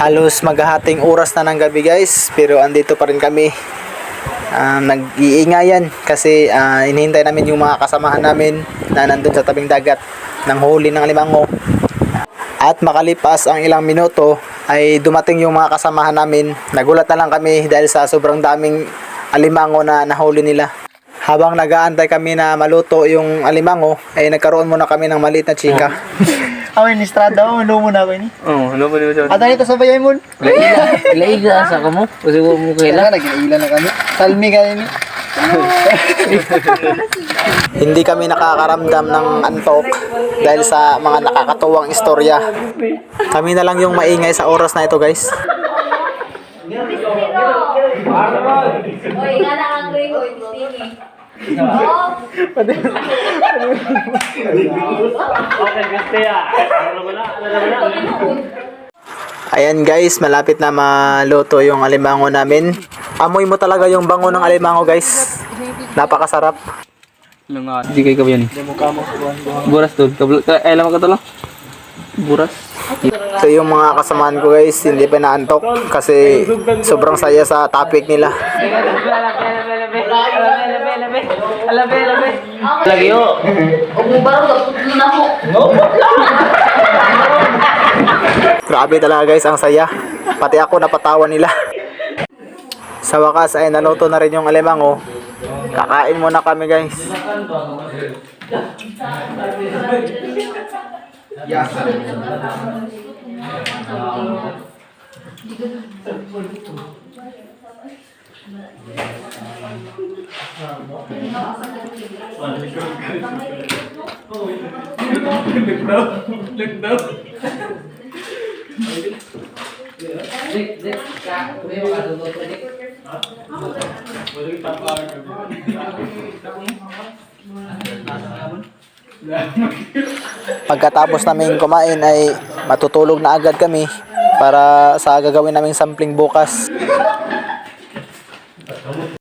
Halos maghahating oras na ng gabi guys, pero andito pa rin kami. Nag-iingayan kasi inihintay namin yung mga kasamahan namin na nandun sa tabing dagat ng huli ng alimango. At makalipas ang ilang minuto ay dumating yung mga kasamahan namin. Nagulat na lang kami dahil sa sobrang daming alimango na nahuli nila. Habang nag-aantay kami na maluto yung alimango, ay nagkaroon muna kami ng maliit na chika. Amin, istrada mo, lumo na ako ini. Oo, lumo din mo. At dito sa bayay mo. Ilaila sa kamo. Kasi mo Kailan, nag-iila na kami. Salmi ka ini. Hindi kami nakakaramdam ng antok dahil sa mga nakakatuwang istorya. Kami na lang yung maingay sa oras na ito guys. Oy, nga na ang gray ko, tingi. Ayan guys, malapit na maluto yung alimango namin. Amoy mo talaga yung bango ng alimango guys. Napakasarap. Lunga, di kay kabiyan. Buras to. Alam mo ka to lang. Buras. So yung mga kasamaan ko guys, hindi pa naantok kasi sobrang saya sa topic nila. Lagi yo. Umubaro ka, putlo na mo. Grabe talaga guys, ang saya. Pati ako napatawa nila. Sa wakas ay naluto na rin yung alimango. Kakain muna kami guys. Pagkatapos namin kumain ay matutulog na agad kami para sa gagawin naming sampling bukas.